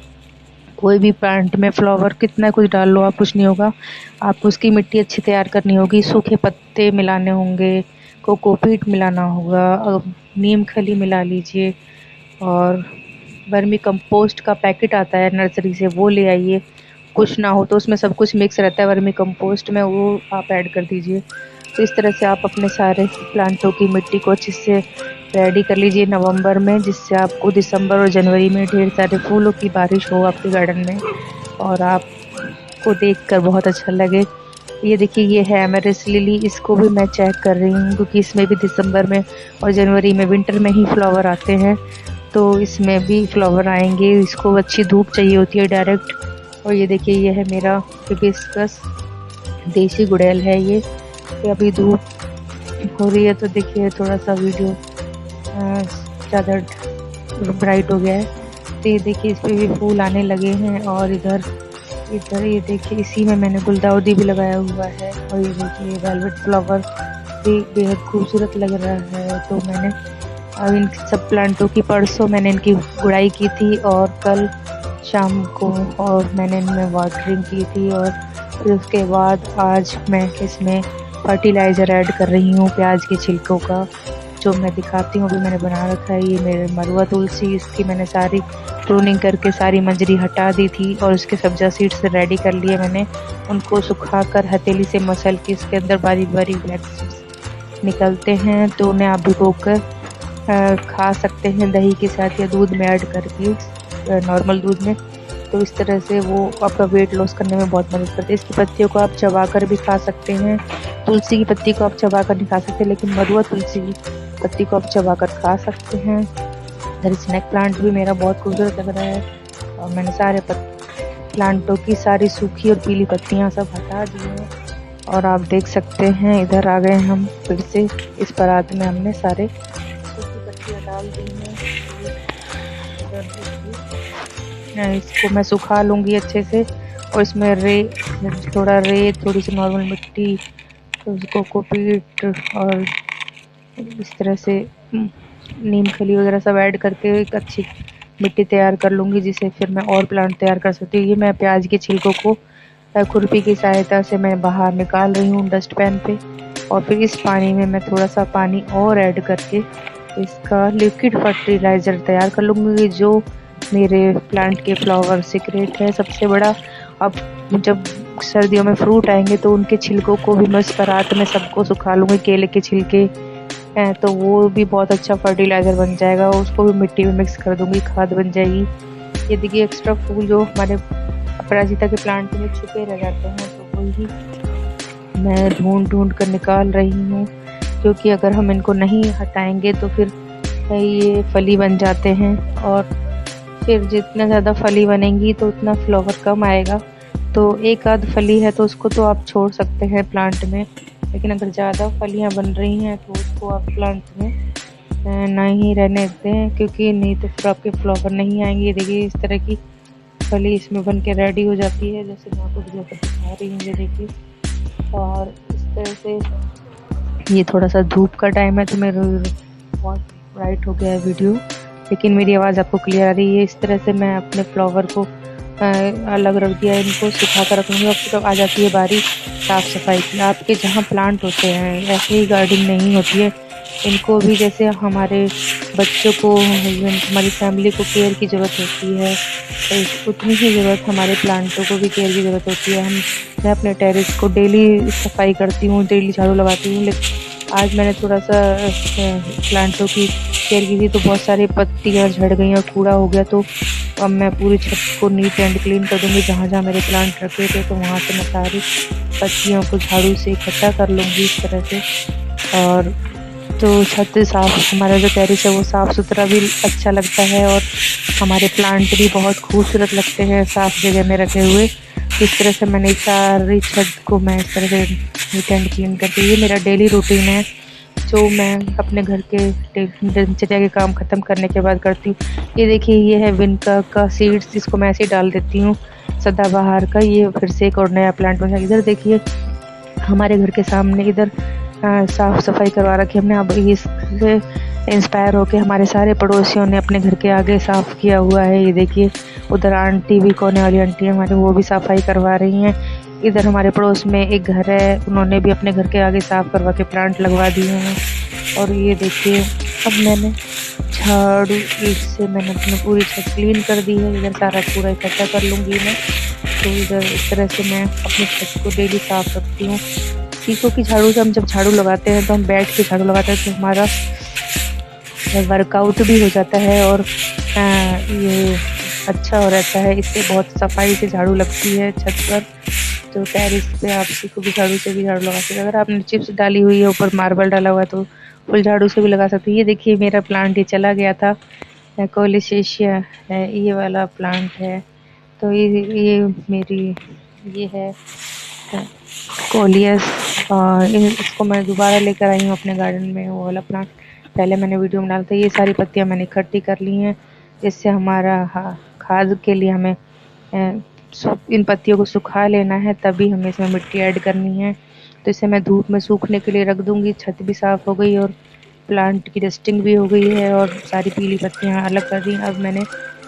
कोई भी प्लांट में फ्लावर कितना कुछ डाल लो आप, कुछ नहीं होगा। आपको उसकी मिट्टी अच्छी तैयार करनी होगी, सूखे पत्ते मिलाने होंगे, कोकोपीट मिलाना होगा, नीम खली मिला लीजिए, और वर्मी कंपोस्ट का पैकेट आता है नर्सरी से वो ले आइए। कुछ ना हो तो उसमें सब कुछ मिक्स रहता है वर्मी कंपोस्ट में, वो आप ऐड कर दीजिए। तो इस तरह से आप अपने सारे प्लांटों की मिट्टी को अच्छे से रेडी कर लीजिए नवंबर में, जिससे आपको दिसंबर और जनवरी में ढेर सारे फूलों की बारिश हो आपके गार्डन में और आपको देखकर बहुत अच्छा लगे। ये देखिए ये है एमेरिस लिली, इसको भी मैं चेक कर रही हूँ क्योंकि इसमें भी दिसंबर में और जनवरी में विंटर में ही फ्लावर आते हैं। तो इसमें भी फ्लावर आएंगे, इसको अच्छी धूप चाहिए होती है डायरेक्ट। और ये देखिए ये है मेरा हिबिस्कस, देसी गुड़ैल है ये अभी धूप हो रही है तो देखिए थोड़ा सा वीडियो ज़्यादा ब्राइट हो गया है। तो ये देखिए इस पे भी फूल आने लगे हैं। और इधर ये देखिए इसी में मैंने गुलदाउदी भी लगाया हुआ है। और ये देखिए वेलवेट फ्लावर भी बेहद खूबसूरत लग रहा है। तो मैंने अब इन सब प्लांटों की परसों मैंने इनकी गुड़ाई की थी और कल शाम को और मैंने इनमें वाटरिंग की थी। और फिर उसके बाद आज मैं इसमें फर्टिलाइज़र ऐड कर रही हूँ प्याज के छिलकों का, जो मैं दिखाती हूँ। अभी मैंने बना रखा है ये मेरे मरुआ तुलसी, इसकी मैंने सारी प्रूनिंग करके सारी मंजरी हटा दी थी और उसके सब्जा सीड्स रेडी कर लिए मैंने। उनको सुखाकर हथेली से मसल के इसके अंदर बारीक बारीक ब्लैक सीड्स निकलते हैं। तो उन्हें आप भिगोकर खा सकते हैं दही के साथ या दूध में ऐड करके, नॉर्मल दूध में। तो इस तरह से वो आपका वेट लॉस करने में बहुत मदद करते हैं। इसकी पत्तियों को आप चबाकर भी खा सकते हैं, तुलसी की पत्ती को आप चबाकर नहीं खा सकते, लेकिन मरुआ तुलसी की पत्ती को आप चबाकर खा सकते हैं। इधर स्नैक प्लांट भी मेरा बहुत खूबसूरत लग रहा है। और मैंने सारे प्लांटों की सारी सूखी और पीली पत्तियाँ सब हटा दी हैं। और आप देख सकते हैं इधर आ गए हम फिर से, इस परात में हमने सारे सूखी पत्तियाँ डाल दी हैं। इसको मैं सुखा लूँगी अच्छे से और इसमें थोड़ा रेत, थोड़ी सी नॉर्मल मिट्टी, कोकोपीट और इस तरह से नीम खली वगैरह सब ऐड करके एक अच्छी मिट्टी तैयार कर लूँगी, जिससे फिर मैं और प्लांट तैयार कर सकती हूँ। ये मैं प्याज के छिलकों को खुरपी की सहायता से मैं बाहर निकाल रही हूँ डस्ट पैन पे, और फिर इस पानी में मैं थोड़ा सा पानी और ऐड करके इसका लिक्विड फर्टिलाइज़र तैयार कर लूँगी, जो मेरे प्लांट के फ्लावर सीक्रेट है सबसे बड़ा। अब जब सर्दियों में फ्रूट आएंगे तो उनके छिलकों को भी मैं उस रात में सबको सुखा लूँगी, केले के छिलके हैं तो वो भी बहुत अच्छा फर्टिलाइज़र बन जाएगा, उसको भी मिट्टी में मिक्स कर दूँगी, खाद बन जाएगी। ये देखिए एक्स्ट्रा फूल जो हमारे अपराजिता के प्लांट में छुपे रह जाते हैं, तो वही मैं ढूंढ कर निकाल रही हूँ, क्योंकि अगर हम इनको नहीं हटाएंगे तो फिर ये फली बन जाते हैं, और फिर जितना ज़्यादा फली बनेंगी तो उतना फ्लावर कम आएगा। तो एक आध फली है तो उसको तो आप छोड़ सकते हैं प्लांट में, लेकिन अगर ज़्यादा फलियाँ बन रही हैं तो उसको आप प्लांट में नहीं रहने दें, क्योंकि नहीं तो फिर आपके फ्लावर नहीं आएंगे। देखिए इस तरह की फली इसमें बन के रेडी हो जाती है, जैसे मैं आपको वीडियो पर दिखा रही हूँ, ये देखिए। और इस तरह से ये थोड़ा सा धूप का टाइम है तो मेरा बहुत ब्राइट हो गया है वीडियो, लेकिन मेरी आवाज़ आपको क्लियर आ रही है। इस तरह से मैं अपने फ्लावर को अलग रख दिया, इनको सुखा कर रखूँगी। अब तो आ जाती है बारी साफ़ सफाई की। आपके जहाँ प्लांट होते हैं ऐसे ही गार्डनिंग नहीं होती है, इनको भी जैसे हमारे बच्चों को, हमारी फैमिली को केयर की ज़रूरत होती है, तो उतनी ही ज़रूरत हमारे प्लांटों को भी केयर की ज़रूरत होती है। मैं अपने टेरेस को डेली सफाई करती हूँ, डेली झाड़ू लगाती हूँ, लेकिन आज मैंने थोड़ा सा प्लांटों की केयर की थी तो बहुत सारी पत्तियाँ झड़ गई और कूड़ा हो गया, तो अब मैं पूरी छत को नीट एंड क्लीन कर दूँगी। जहाँ जहाँ मेरे प्लांट रखे थे तो वहाँ से मैं सारी पत्तियों को झाड़ू से इकट्ठा कर लूँगी इस तरह से। और तो छत साफ, हमारा जो टेरेस है वो साफ़ सुथरा भी अच्छा लगता है, और हमारे प्लांट भी बहुत खूबसूरत लगते हैं साफ़ जगह में रखे हुए। इस तरह से मैंने सारी छत को मैं इस तरह से नीट एंड क्लीन करती हूँ। ये मेरा डेली रूटीन है जो मैं अपने घर के दिनचर्या के काम ख़त्म करने के बाद करती हूँ। ये देखिए ये है विनका का सीड्स, जिसको मैं ऐसे ही डाल देती हूँ, सदाबहार का। ये फिर से एक और नया प्लांट बन गया। इधर देखिए हमारे घर के सामने इधर साफ़ सफाई करवा रखी हमने। अब इससे इंस्पायर होकर हमारे सारे पड़ोसियों ने अपने घर के आगे साफ़ किया हुआ है। ये देखिए उधर आंटी भी, कोने वाली आंटी हमारे, वो भी सफाई करवा रही हैं। इधर हमारे पड़ोस में एक घर है, उन्होंने भी अपने घर के आगे साफ़ करवा के प्लांट लगवा दिए हैं। और ये देखिए अब मैंने झाड़ू से मैंने अपनी पूरी छत क्लीन कर दी है। इधर सारा कूड़ा इकट्ठा कर लूँगी मैं। तो इधर इस तरह से मैं अपनी छत को डेली साफ़ रखती हूँ। सीखो कि झाड़ू से हम जब झाड़ू लगाते हैं तो हम बैठ के झाड़ू लगाते हैं, तो हमारा वर्कआउट भी हो जाता है और ये अच्छा हो रहता है। इससे बहुत सफाई से झाड़ू लगती है छत पर। तो टेरेस पे आप सीखो कि झाड़ू से भी झाड़ू लगा सकते हैं। अगर आपने चिप्स डाली हुई है, ऊपर मार्बल डाला हुआ है, तो फुल झाड़ू से भी लगा सकते हैं। ये देखिए मेरा प्लांट ये चला गया था, कोलिसेशिया है, ये वाला प्लांट है। तो ये मेरी ये है कोलियस, और इसको मैं दोबारा लेकर आई हूँ अपने गार्डन में, वो वाला प्लांट। पहले मैंने वीडियो में डाला था। ये सारी पत्तियाँ मैंने इकट्ठी कर ली हैं, जिससे हमारा खाद के लिए हमें इन पत्तियों को सुखा लेना है, तभी हमें इसमें मिट्टी ऐड करनी है। तो इसे मैं धूप में सूखने के लिए रख दूँगी। छत भी साफ़ हो गई और प्लांट की डस्टिंग भी हो गई है, और सारी पीली पत्तियाँ अलग कर दी। अब मैंने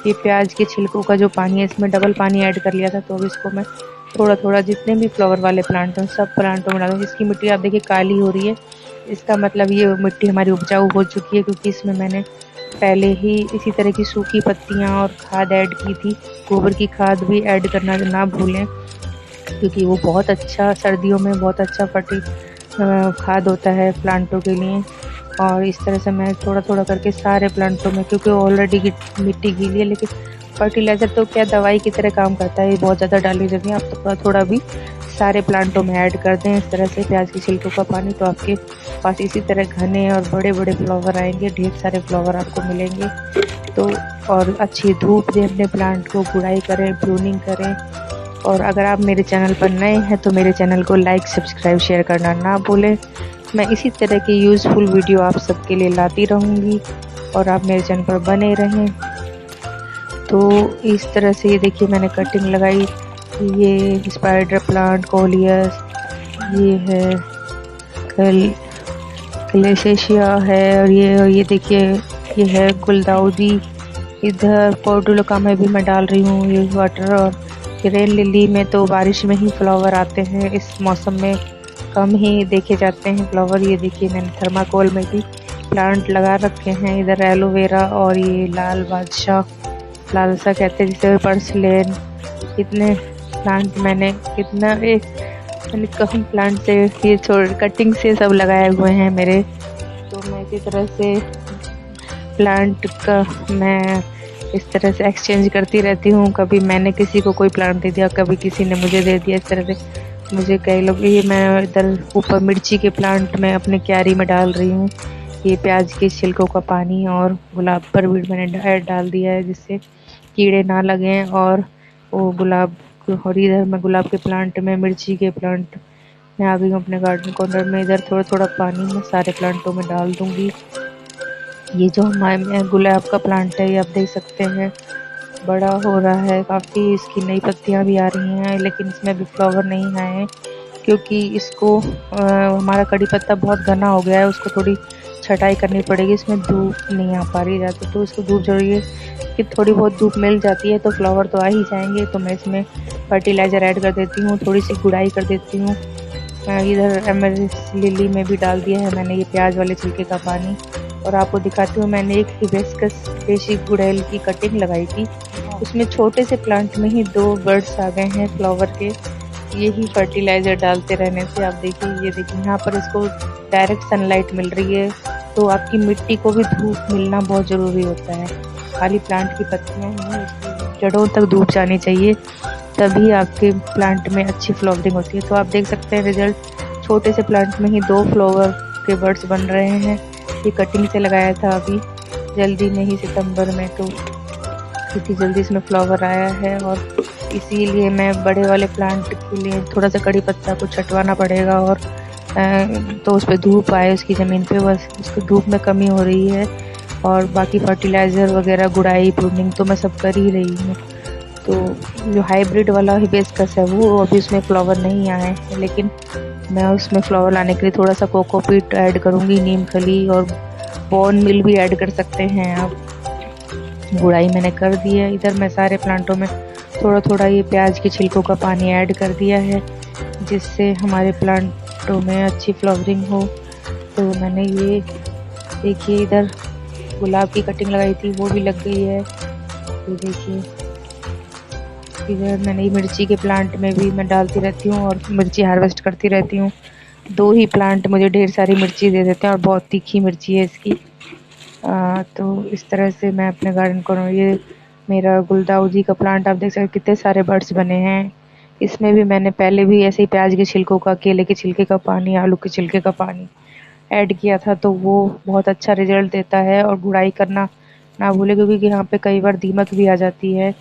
ये प्याज के छिलकों का जो पानी है इसमें डबल पानी ऐड कर लिया था, तो अब इसको मैं थोड़ा थोड़ा जितने भी फ्लावर वाले प्लांट हैं सब प्लांटों में डालूँगी। इसकी मिट्टी आप देखिए काली हो रही है, इसका मतलब ये मिट्टी हमारी उपजाऊ हो चुकी है, क्योंकि इसमें मैंने पहले ही इसी तरह की सूखी पत्तियाँ और खाद ऐड की थी। गोबर की खाद भी ऐड करना ना भूलें, क्योंकि वो बहुत अच्छा सर्दियों में बहुत अच्छा खाद होता है प्लांटों के लिए। और इस तरह से मैं थोड़ा थोड़ा करके सारे प्लांटों में, क्योंकि ऑलरेडी मिट्टी गीली है, लेकिन फर्टिलाइज़र तो क्या दवाई की तरह काम करता है, ये बहुत ज़्यादा डाली जाती है। आप तो थोड़ा थोड़ा भी सारे प्लांटों में ऐड कर दें इस तरह से प्याज की छिलकों का पानी, तो आपके पास इसी तरह घने और बड़े बड़े फ्लावर आएंगे, ढेर सारे फ्लावर आपको मिलेंगे। तो और अच्छी धूप दें अपने प्लांट को, गुड़ाई करें, प्रूनिंग करें। और अगर आप मेरे चैनल पर नए हैं तो मेरे चैनल को लाइक, सब्सक्राइब, शेयर करना ना भूलें। मैं इसी तरह की यूज़फुल वीडियो आप सबके लिए लाती रहूँगी, और आप मेरे चैनल पर बने रहें। तो इस तरह से ये देखिए मैंने कटिंग लगाई। ये स्पाइडर प्लांट कोलियस, ये है कोलिसेशिया है, और ये देखिए ये है गुलदाउदी, इधर पोर्टुलका में भी मैं डाल रही हूँ ये वाटर। और रेन लिली में तो बारिश में ही फ्लावर आते हैं, इस मौसम में कम ही देखे जाते हैं फ्लावर। ये देखिए मैंने थर्माकोल में भी प्लांट लगा रखे हैं। इधर एलोवेरा और ये लाल बादशाह, लालसा कहते हैं जिसे, पर्सलेन, इतने प्लांट मैंने कम प्लांट से ये कटिंग से सब लगाए हुए हैं मेरे। तो मैं इसी तरह से प्लांट का मैं इस तरह से एक्सचेंज करती रहती हूँ। कभी मैंने किसी को कोई प्लांट दे दिया, कभी किसी ने मुझे दे दिया। इस तरह से मुझे कई लोग, ये मैं इधर ऊपर मिर्ची के प्लांट में अपने क्यारी में डाल रही हूँ। ये प्याज के छिलकों का पानी और गुलाब पर भी मैंने डाल दिया है जिससे कीड़े ना लगें। और वो गुलाब, और इधर मैं गुलाब के प्लांट में, मिर्ची के प्लांट में आ गई हूँ अपने गार्डन कॉर्नर में। इधर थोड़ा थोड़ा पानी मैं सारे प्लांटों में डाल दूंगी। ये जो हमारे गुलाब का प्लांट है, ये आप देख सकते हैं बड़ा हो रहा है काफ़ी, इसकी नई पत्तियां भी आ रही हैं, लेकिन इसमें भी फ्लावर नहीं आए हैं क्योंकि इसको हमारा कड़ी पत्ता बहुत घना हो गया है, उसको थोड़ी छटाई करनी पड़ेगी। इसमें धूप नहीं आ पा रही जाती, तो इसको धूप जरूरी है कि थोड़ी बहुत धूप मिल जाती है तो फ्लावर तो आ ही जाएंगे। तो मैं इसमें फर्टिलाइज़र ऐड कर देती हूँ, थोड़ी सी गुड़ाई कर देती हूँ। इधर एमरिल्स लिली में भी डाल दिया है मैंने ये प्याज वाले छिलके का पानी। और आपको दिखाती हूँ, मैंने एक हिबिस्कस देशी गुड़ैल की कटिंग लगाई थी, उसमें छोटे से प्लांट में ही 2 बर्ड्स आ गए हैं फ्लावर के। यही फर्टिलाइज़र डालते रहने से। आप देखिए, ये देखिए यहाँ पर इसको डायरेक्ट सनलाइट मिल रही है, तो आपकी मिट्टी को भी धूप मिलना बहुत ज़रूरी होता है। खाली प्लांट की पत्तियाँ नहीं, उसकी जड़ों तक धूप जानी चाहिए, तभी आपके प्लांट में अच्छी फ्लावरिंग होती है। तो आप देख सकते हैं रिजल्ट, छोटे से प्लांट में ही 2 फ्लावर के बर्ड्स बन रहे हैं। ये कटिंग से लगाया था अभी जल्दी में ही, सितंबर में, तो इतनी जल्दी इसमें फ्लावर आया है। और इसीलिए मैं बड़े वाले प्लांट के लिए थोड़ा सा कड़ी पत्ता को छटवाना पड़ेगा, और तो उस पर धूप आए उसकी ज़मीन पे, बस उसको धूप में कमी हो रही है। और बाकी फर्टिलाइज़र वगैरह, गुड़ाई, प्रूनिंग तो मैं सब कर ही रही हूँ। तो जो हाइब्रिड वाला हिबिस्कस है वो अभी उसमें फ्लावर नहीं आए हैं, लेकिन मैं उसमें फ्लावर लाने के लिए थोड़ा सा कोकोपीट ऐड करूँगी, नीम खली, और बोन मिल भी ऐड कर सकते हैं आप। गुड़ाई मैंने कर दी है। इधर मैं सारे प्लांटों में थोड़ा थोड़ा ये प्याज के छिलकों का पानी ऐड कर दिया है, जिससे हमारे प्लांटों में अच्छी फ्लावरिंग हो। तो मैंने ये देखिए, इधर गुलाब की कटिंग लगाई थी, वो भी लग गई है। तो देखिए, इधर मैंने ये मिर्ची के प्लांट में भी मैं डालती रहती हूँ और मिर्ची हार्वेस्ट करती रहती हूँ। 2 ही प्लांट मुझे ढेर सारी मिर्ची दे देते हैं, और बहुत तीखी मिर्ची है इसकी। तो इस तरह से मैं अपने गार्डन को, ये मेरा गुलदाउदी का प्लांट आप देख सकते हैं कितने सारे बर्ड्स बने हैं। इसमें भी मैंने पहले भी ऐसे ही प्याज के छिलकों का, केले के छिलके का पानी, आलू के छिलके का पानी ऐड किया था, तो वो बहुत अच्छा रिजल्ट देता है। और गुड़ाई करना ना भूले, क्योंकि यहाँ पे कई बार दीमक भी आ जाती है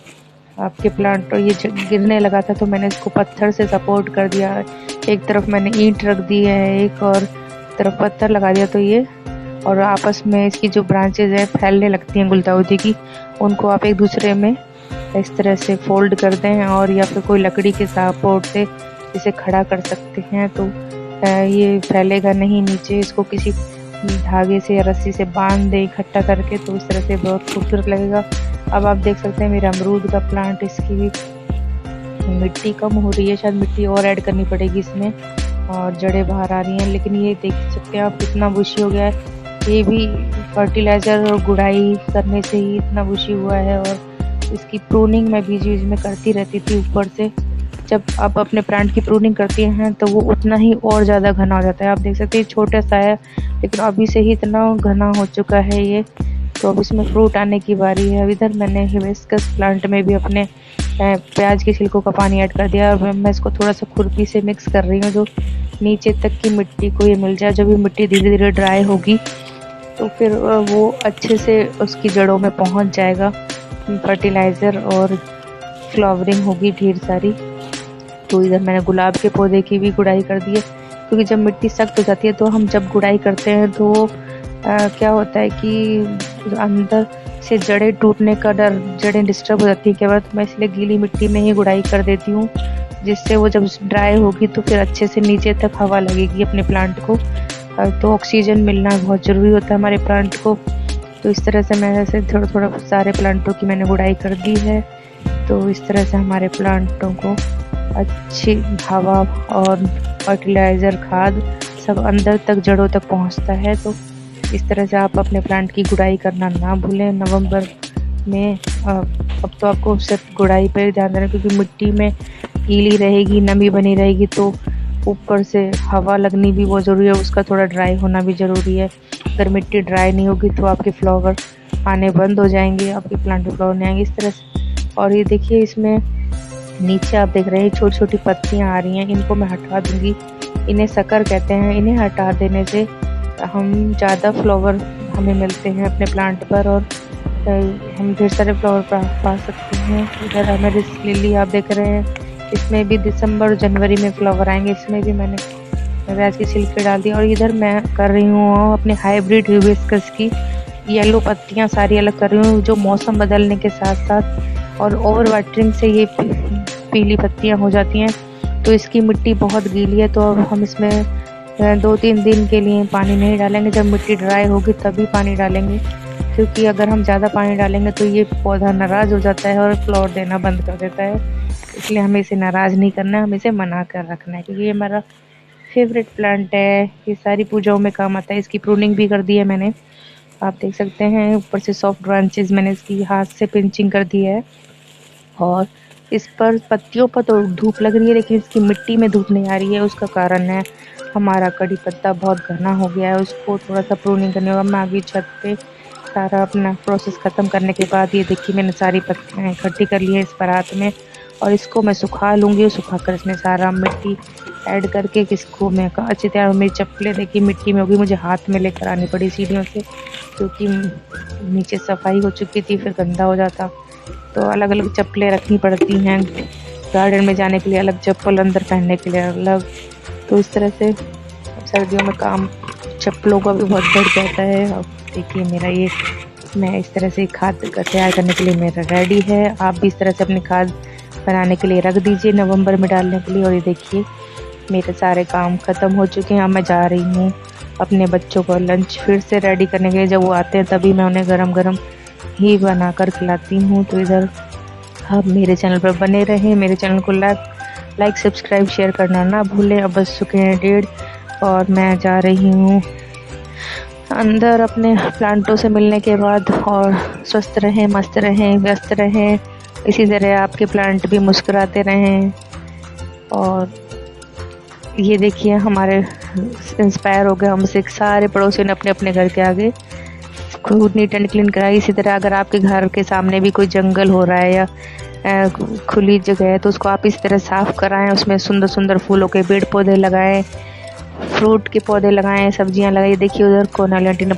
आपके प्लांट। और ये गिरने लगा था तो मैंने इसको पत्थर से सपोर्ट कर दिया, एक तरफ मैंने ईंट रख दी है, एक और तरफ पत्थर लगा दिया, तो ये, और आपस में इसकी जो ब्रांचेज है फैलने लगती हैं गुलदाउदी की, उनको आप एक दूसरे में इस तरह से फोल्ड कर दें, और या फिर कोई लकड़ी के सपोर्ट से इसे खड़ा कर सकते हैं, तो ये फैलेगा नहीं नीचे। इसको किसी धागे से या रस्सी से बांध दें इकट्ठा करके, तो इस तरह से बहुत खूबसूरत लगेगा। अब आप देख सकते हैं मेरा अमरूद का प्लांट, इसकी मिट्टी कम हो रही है, शायद मिट्टी और ऐड करनी पड़ेगी इसमें, और जड़ें बाहर आ रही हैं, लेकिन ये देख सकते हैं आप कितना बुशी हो गया है। ये भी फर्टिलाइज़र और गुड़ाई करने से ही इतना बुशी हुआ है। और इसकी प्रूनिंग मैं बीच बीच में करती रहती थी ऊपर से। जब आप अपने प्लांट की प्रूनिंग करती हैं तो वो उतना ही और ज़्यादा घना हो जाता है। आप देख सकते हैं छोटा सा है, लेकिन अभी से ही इतना घना हो चुका है ये। तो अब इसमें फ्रूट आने की बारी है। अब इधर मैंने हिबिस्कस प्लांट में भी अपने प्याज के छिलकों का पानी ऐड कर दिया, और मैं इसको थोड़ा सा खुरपी से मिक्स कर रही हूँ, जो नीचे तक की मिट्टी को ये मिल जाए। जब ये मिट्टी धीरे धीरे ड्राई होगी तो फिर वो अच्छे से उसकी जड़ों में पहुँच जाएगा फर्टिलाइज़र, और फ्लावरिंग होगी ढेर सारी। तो इधर मैंने गुलाब के पौधे की भी गुड़ाई कर दी है, क्योंकि जब मिट्टी सख्त हो जाती है तो हम जब गुड़ाई करते हैं तो क्या होता है कि अंदर से जड़ें टूटने का डर, जड़ें डिस्टर्ब हो जाती है क्या बात। मैं इसलिए गीली मिट्टी में ही गुड़ाई कर देती हूँ, जिससे वो जब ड्राई होगी तो फिर अच्छे से नीचे तक हवा लगेगी अपने प्लांट को। तो ऑक्सीजन मिलना बहुत ज़रूरी होता है हमारे प्लांट को। तो इस तरह से मैंने ऐसे थोड़ा थोड़ा सारे प्लांटों की मैंने गुड़ाई कर दी है। तो इस तरह से हमारे प्लांटों को अच्छी हवा और फर्टिलाइज़र खाद सब अंदर तक जड़ों तक पहुंचता है। तो इस तरह से आप अपने प्लांट की गुड़ाई करना ना भूलें नवंबर में। अब तो आपको सिर्फ गुड़ाई पर ध्यान देना, क्योंकि मिट्टी में गीली रहेगी, नमी बनी रहेगी, तो ऊपर से हवा लगनी भी बहुत ज़रूरी है, उसका थोड़ा ड्राई होना भी ज़रूरी है। अगर मिट्टी ड्राई नहीं होगी तो आपके फ्लावर आने बंद हो जाएंगे, आपके प्लांट में फ्लावर नहीं आएंगे इस तरह से। और ये देखिए, इसमें नीचे आप देख रहे हैं छोटी छोटी पत्तियां आ रही हैं, इनको मैं हटा दूंगी। इन्हें शक्कर कहते हैं। इन्हें हटा देने से हम ज़्यादा फ्लावर हमें मिलते हैं अपने प्लांट पर, और हम ढेर सारे फ्लावर पा सकते हैं। इधर हमारी लिली आप देख रहे हैं, इसमें भी दिसंबर जनवरी में फ्लावर आएंगे। इसमें भी मैंने प्याज की छिलके डाल दी। और इधर मैं कर रही हूँ अपने हाइब्रिड हिबिस्कस की येलो पत्तियाँ सारी अलग कर रही हूँ, जो मौसम बदलने के साथ साथ और ओवर वाटरिंग से ये पीली पत्तियाँ हो जाती हैं। तो इसकी मिट्टी बहुत गीली है, तो अब हम इसमें 2-3 दिन के लिए पानी नहीं डालेंगे। जब मिट्टी ड्राई होगी तभी पानी डालेंगे, क्योंकि अगर हम ज़्यादा पानी डालेंगे तो ये पौधा नाराज़ हो जाता है और फ्लावर देना बंद कर देता है। इसलिए हमें इसे नाराज़ नहीं करना है, हमें इसे मना कर रखना है, क्योंकि ये हमारा फेवरेट प्लांट है। ये सारी पूजाओं में काम आता है। इसकी प्रूनिंग भी कर दी है मैंने, आप देख सकते हैं। ऊपर से सॉफ्ट ब्रांचेस मैंने इसकी हाथ से पिंचिंग कर दी है। और इस पर पत्तियों पर तो धूप लग रही है, लेकिन इसकी मिट्टी में धूप नहीं आ रही है। उसका कारण है हमारा कड़ी पत्ता बहुत घना हो गया है, उसको थोड़ा सा प्रूनिंग करने होगा। मैं अभी छत पे सारा अपना प्रोसेस ख़त्म करने के बाद ये देखिए मैंने सारी पत्तियाँ इकट्ठी कर ली है इस परात में, और इसको मैं सुखा लूँगी। और सुखा कर इसमें सारा मिट्टी ऐड करके इसको मैं अच्छी तरह, मेरी चप्पलें देखिए मिट्टी में होगी, मुझे हाथ में लेकर आनी पड़ी सीढ़ियों से, क्योंकि नीचे सफाई हो चुकी थी, फिर गंदा हो जाता। तो अलग अलग चप्पलें रखनी पड़ती हैं, गार्डन में जाने के लिए अलग चप्पल, अंदर पहनने के लिए अलग। तो इस तरह से सर्दियों में काम चप्पलों का भी बहुत बढ़ जाता है। अब देखिए मेरा ये, मैं इस तरह से खाद तैयार करने के लिए मेरा रेडी है। आप भी इस तरह से अपनी खाद बनाने के लिए रख दीजिए नवंबर में डालने के लिए। और ये देखिए मेरे सारे काम ख़त्म हो चुके हैं। अब मैं जा रही हूँ अपने बच्चों को लंच फिर से रेडी करने के लिए। जब वो आते हैं तभी मैं उन्हें गरम गरम ही बना कर खिलाती हूँ। तो इधर आप मेरे चैनल पर बने रहें, मेरे चैनल को लाइक सब्सक्राइब शेयर करना ना भूलें। अब बस चुके हैं 1:30 और मैं जा रही हूँ अंदर अपने प्लांटों से मिलने के बाद। और स्वस्थ रहें, मस्त रहें, व्यस्त रहें, इसी तरह आपके प्लांट भी मुस्कुराते रहें। और ये देखिए हमारे इंस्पायर हो गए हमसे सारे पड़ोसियों ने अपने अपने घर के आगे खूब नीट एंड क्लीन कराई। इसी तरह अगर आपके घर के सामने भी कोई जंगल हो रहा है या खुली जगह है, तो उसको आप इस तरह साफ कराएं, उसमें सुंदर सुंदर फूलों के पेड़ पौधे लगाएं, फ्रूट के पौधे लगाएं, सब्जियां लगाइए। देखिए उधर कोना आंटी ने